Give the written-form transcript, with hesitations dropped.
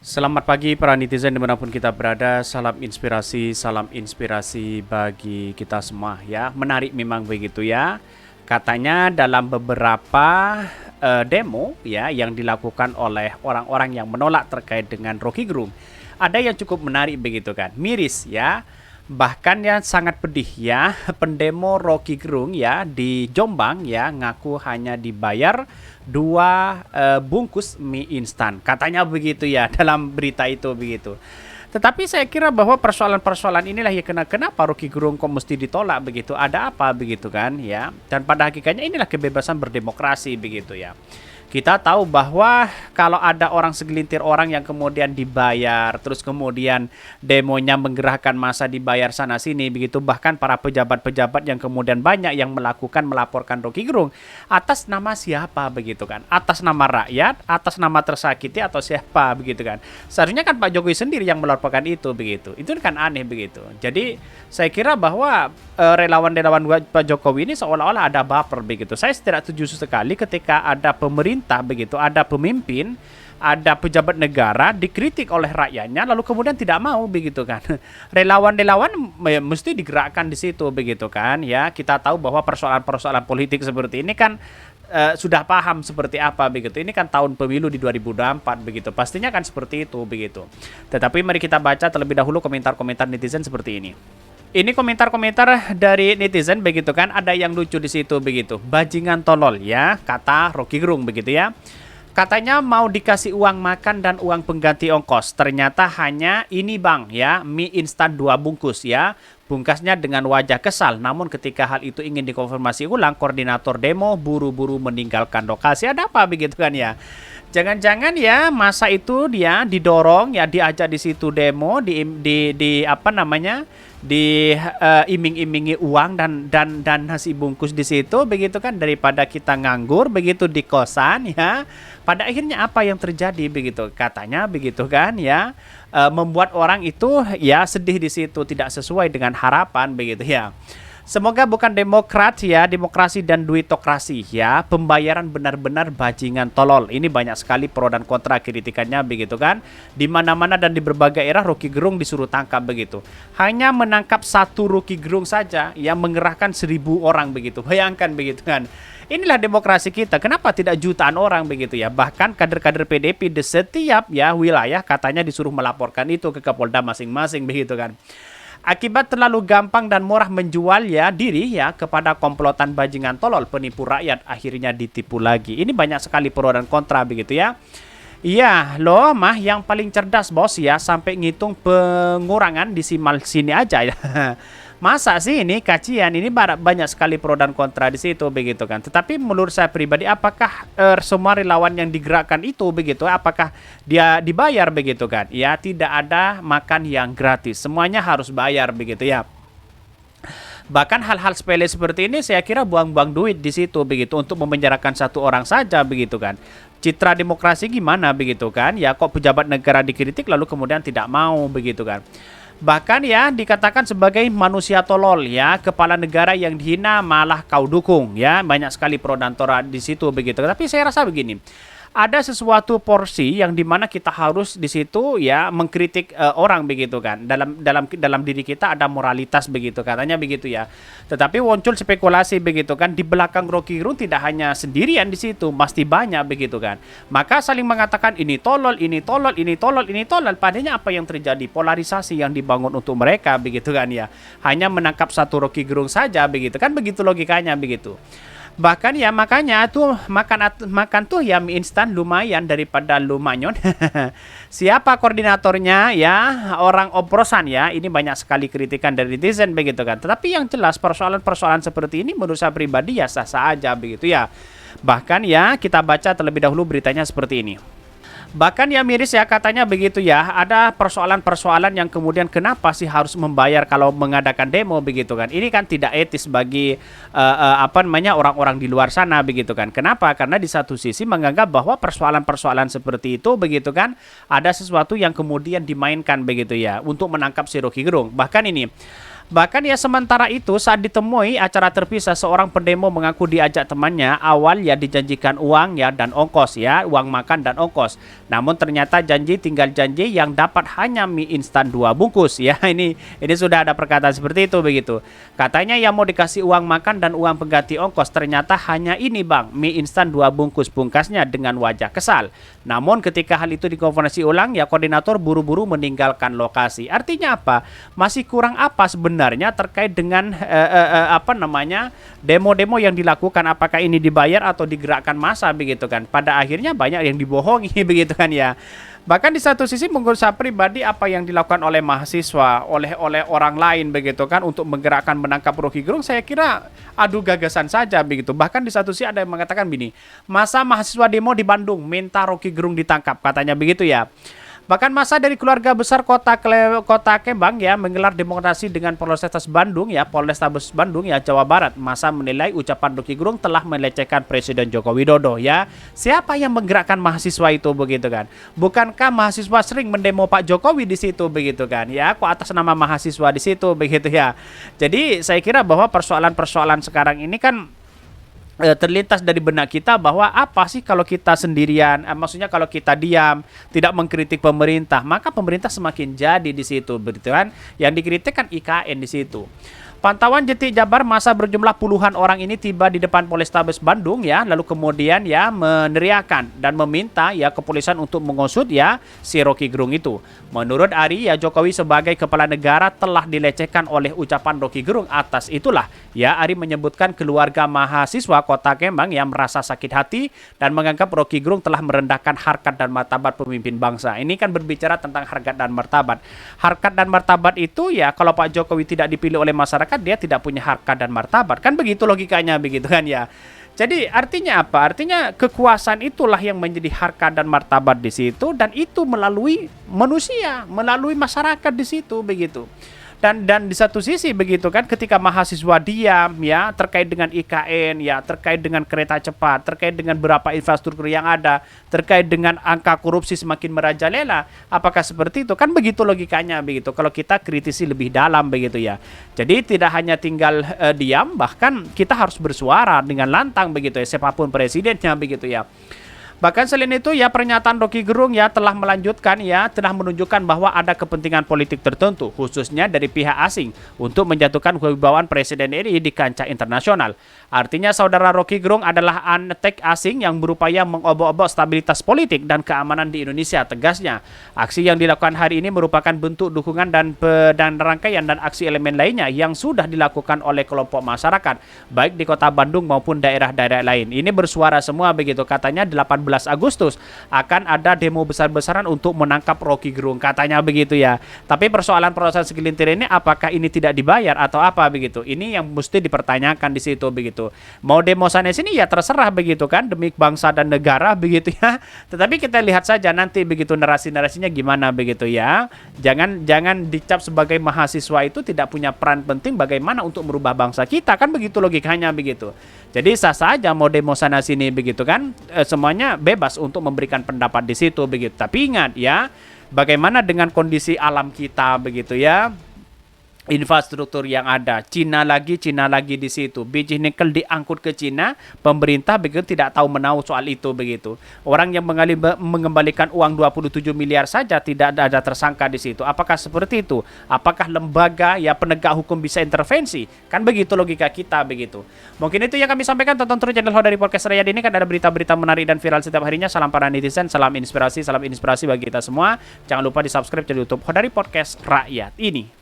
Selamat pagi para netizen dimanapun kita berada. Salam inspirasi bagi kita semua ya. Menarik memang begitu ya. Katanya dalam beberapa demo ya yang dilakukan oleh orang-orang yang menolak terkait dengan Rocky Gerung, ada yang cukup menarik begitu kan. Miris ya. Bahkan yang sangat pedih ya, pendemo Rocky Gerung ya di Jombang ya ngaku hanya dibayar dua bungkus mie instan. Katanya begitu ya dalam berita itu begitu. Tetapi saya kira bahwa persoalan-persoalan inilah ya kenapa Rocky Gerung kok mesti ditolak begitu. Ada apa begitu kan ya. Dan pada hakikatnya inilah kebebasan berdemokrasi begitu ya. Kita tahu bahwa kalau ada orang segelintir orang yang kemudian dibayar, terus kemudian demonya menggerakkan massa dibayar sana sini begitu, bahkan para pejabat-pejabat yang kemudian banyak yang melaporkan Rocky Gerung atas nama siapa begitu kan? Atas nama rakyat, atas nama tersakiti atau siapa begitu kan? Seharusnya kan Pak Jokowi sendiri yang melaporkan itu begitu. Itu kan aneh begitu. Jadi saya kira bahwa relawan-relawan Pak Jokowi ini seolah-olah ada baper begitu. Saya tidak setuju sekali ketika ada pemerintah begitu, ada pemimpin, ada pejabat negara dikritik oleh rakyatnya lalu kemudian tidak mau begitu kan. Relawan-relawan mesti digerakkan di situ begitu kan ya. Kita tahu bahwa persoalan-persoalan politik seperti ini kan sudah paham seperti apa begitu. Ini kan tahun pemilu di 2024 begitu. Pastinya kan seperti itu begitu. Tetapi mari kita baca terlebih dahulu komentar-komentar netizen seperti ini. Ini komentar-komentar dari netizen begitu kan, ada yang lucu di situ begitu. Bajingan tolol ya, kata Rocky Gerung begitu ya. Katanya mau dikasih uang makan dan uang pengganti ongkos. Ternyata hanya ini bang ya, mie instan 2 bungkus ya. Bungkasnya dengan wajah kesal. Namun ketika hal itu ingin dikonfirmasi ulang, koordinator demo buru-buru meninggalkan lokasi. Ada apa begitu kan ya? Jangan-jangan ya masa itu dia didorong ya diajak di situ demo di apa namanya iming-imingi uang dan nasi bungkus di situ begitu kan, daripada kita nganggur begitu di kosan ya. Pada akhirnya apa yang terjadi begitu katanya begitu kan ya, membuat orang itu ya sedih di situ, tidak sesuai dengan harapan begitu ya. Semoga bukan demokrat ya, demokrasi dan duitokrasi ya. Pembayaran benar-benar bajingan tolol. Ini banyak sekali pro dan kontra kritikannya begitu kan. Di mana-mana dan di berbagai era Rocky Gerung disuruh tangkap begitu. Hanya menangkap satu Rocky Gerung saja yang mengerahkan 1.000 orang begitu. Bayangkan begitu kan. Inilah demokrasi kita. Kenapa tidak jutaan orang begitu ya? Bahkan kader-kader PDP di setiap ya wilayah katanya disuruh melaporkan itu ke Kapolda masing-masing begitu kan. Akibat terlalu gampang dan murah menjual ya diri ya kepada komplotan bajingan tolol penipu rakyat, akhirnya ditipu lagi. Ini banyak sekali pro dan kontra begitu ya. Iya loh mah yang paling cerdas bos ya, sampai ngitung pengurangan disimal sini aja ya. Masa sih ini kacian, ini banyak sekali pro dan kontra di situ begitu kan. Tetapi menurut saya pribadi, apakah semua relawan yang digerakkan itu begitu, apakah dia dibayar begitu kan? Ya tidak ada makan yang gratis, semuanya harus bayar begitu ya. Bahkan hal-hal sepele seperti ini saya kira buang-buang duit di situ begitu untuk memenjarakan satu orang saja begitu kan. Citra demokrasi gimana begitu kan? Ya kok pejabat negara dikritik lalu kemudian tidak mau begitu kan. Bahkan ya dikatakan sebagai manusia tolol ya, kepala negara yang dihina malah kau dukung ya. Banyak sekali pro dan kontra di situ begitu. Tapi saya rasa begini, ada sesuatu porsi yang dimana kita harus di situ ya mengkritik orang begitu kan. Dalam diri kita ada moralitas begitu katanya begitu ya. Tetapi muncul spekulasi begitu kan, di belakang Rocky Gerung tidak hanya sendirian di situ, pasti banyak begitu kan. Maka saling mengatakan ini tolol, ini tolol, ini tolol, ini tolol. Padahal apa yang terjadi? Polarisasi yang dibangun untuk mereka begitu kan ya. Hanya menangkap satu Rocky Gerung saja begitu kan, begitu logikanya begitu. Bahkan ya makanya tuh makan tuh ya mie instan lumayan daripada lumayan. Siapa koordinatornya ya, orang oplosan ya. Ini banyak sekali kritikan dari netizen begitu kan. Tetapi yang jelas persoalan-persoalan seperti ini menurut saya pribadi ya sah-sah aja begitu ya. Bahkan ya kita baca terlebih dahulu beritanya seperti ini. Bahkan ya miris ya katanya begitu ya, ada persoalan-persoalan yang kemudian kenapa sih harus membayar kalau mengadakan demo begitu kan. Ini kan tidak etis bagi apa namanya orang-orang di luar sana begitu kan. Kenapa? Karena di satu sisi menganggap bahwa persoalan-persoalan seperti itu begitu kan ada sesuatu yang kemudian dimainkan begitu ya untuk menangkap si Rocky Gerung. Bahkan ini Bahkan ya sementara itu saat ditemui acara terpisah seorang pendemo mengaku diajak temannya awal ya dijanjikan uang ya dan ongkos ya, uang makan dan ongkos. Namun ternyata tinggal janji yang dapat hanya mie instan 2 bungkus ya. Ini sudah ada perkataan seperti itu begitu. Katanya yang mau dikasih uang makan dan uang pengganti ongkos ternyata hanya ini bang, mie instan 2 bungkus, pungkasnya dengan wajah kesal. Namun ketika hal itu dikonfirmasi ulang ya koordinator buru-buru meninggalkan lokasi. Artinya apa? Masih kurang apa sebenarnya terkait dengan demo-demo yang dilakukan, apakah ini dibayar atau digerakkan massa begitu kan. Pada akhirnya banyak yang dibohongi begitu kan ya. Bahkan di satu sisi menurut saya pribadi apa yang dilakukan oleh mahasiswa, oleh orang lain begitu kan untuk menggerakkan menangkap Rocky Gerung, saya kira adu gagasan saja begitu. Bahkan di satu sisi ada yang mengatakan begini, masa mahasiswa demo di Bandung minta Rocky Gerung ditangkap, katanya begitu ya. Bahkan masa dari keluarga besar kota Kembang ya menggelar demonstrasi dengan Polrestabes Bandung ya Jawa Barat. Masa menilai ucapan Rocky Gerung telah melecehkan Presiden Joko Widodo ya. Siapa yang menggerakkan mahasiswa itu begitu kan? Bukankah mahasiswa sering mendemo Pak Jokowi di situ begitu kan? Ya, kok atas nama mahasiswa di situ begitu ya. Jadi saya kira bahwa persoalan-persoalan sekarang ini kan terlintas dari benak kita bahwa apa sih kalau kita sendirian, maksudnya kalau kita diam, tidak mengkritik pemerintah, maka pemerintah semakin jadi di situ, begitu kan? Yang dikritik kan IKN di situ. Pantauan detik Jabar, masa berjumlah puluhan orang ini tiba di depan Polrestabes Bandung ya, lalu kemudian ya meneriakan dan meminta ya kepolisian untuk mengusut ya si Rocky Gerung itu. Menurut Ari ya Jokowi sebagai kepala negara telah dilecehkan oleh ucapan Rocky Gerung. Atas itulah ya Ari menyebutkan keluarga mahasiswa Kota Kembang yang merasa sakit hati dan menganggap Rocky Gerung telah merendahkan harkat dan martabat pemimpin bangsa. Ini kan berbicara tentang harkat dan martabat. Harkat dan martabat itu ya kalau Pak Jokowi tidak dipilih oleh masyarakat dia tidak punya harkat dan martabat. Kan begitu logikanya begitu kan ya. Jadi artinya apa? Artinya kekuasaan itulah yang menjadi harkat dan martabat di situ dan itu melalui manusia, melalui masyarakat di situ begitu. Dan di satu sisi begitu kan ketika mahasiswa diam ya terkait dengan IKN ya, terkait dengan kereta cepat, terkait dengan berapa infrastruktur yang ada, terkait dengan angka korupsi semakin merajalela, apakah seperti itu? Kan begitu logikanya begitu kalau kita kritisi lebih dalam begitu ya. Jadi tidak hanya tinggal diam, bahkan kita harus bersuara dengan lantang begitu ya, siapapun presidennya begitu ya. Bahkan selain itu ya pernyataan Rocky Gerung ya telah melanjutkan ya telah menunjukkan bahwa ada kepentingan politik tertentu khususnya dari pihak asing untuk menjatuhkan kewibawaan Presiden RI di kancah internasional. Artinya saudara Rocky Gerung adalah antek asing yang berupaya mengobok-obok stabilitas politik dan keamanan di Indonesia, tegasnya. Aksi yang dilakukan hari ini merupakan bentuk dukungan dan rangkaian dan aksi elemen lainnya yang sudah dilakukan oleh kelompok masyarakat baik di Kota Bandung maupun daerah-daerah lain. Ini bersuara semua begitu, katanya 18 Agustus akan ada demo besar-besaran untuk menangkap Rocky Gerung, katanya begitu ya. Tapi persoalan segelintir ini apakah ini tidak dibayar atau apa begitu? Ini yang mesti dipertanyakan di situ begitu. Mau demo sana sini ya terserah begitu kan demi bangsa dan negara begitu ya. Tetapi kita lihat saja nanti begitu narasi-narasinya gimana begitu ya. Jangan dicap sebagai mahasiswa itu tidak punya peran penting bagaimana untuk merubah bangsa kita, kan begitu logikanya begitu. Jadi sah saja mau demo sana sini begitu kan, semuanya bebas untuk memberikan pendapat di situ begitu. Tapi ingat ya, bagaimana dengan kondisi alam kita begitu ya. Infrastruktur yang ada, Cina lagi di situ, biji nikel diangkut ke Cina, pemerintah begitu tidak tahu menahu soal itu begitu. Orang yang mengembalikan uang 27 miliar saja tidak ada tersangka di situ. Apakah seperti itu? Apakah lembaga ya penegak hukum bisa intervensi? Kan begitu logika kita begitu. Mungkin itu yang kami sampaikan. Tonton terus channel Hodari Podcast Rakyat ini kan ada berita-berita menarik dan viral setiap harinya. Salam para netizen, salam inspirasi bagi kita semua. Jangan lupa di subscribe channel YouTube Hodari Podcast Rakyat ini.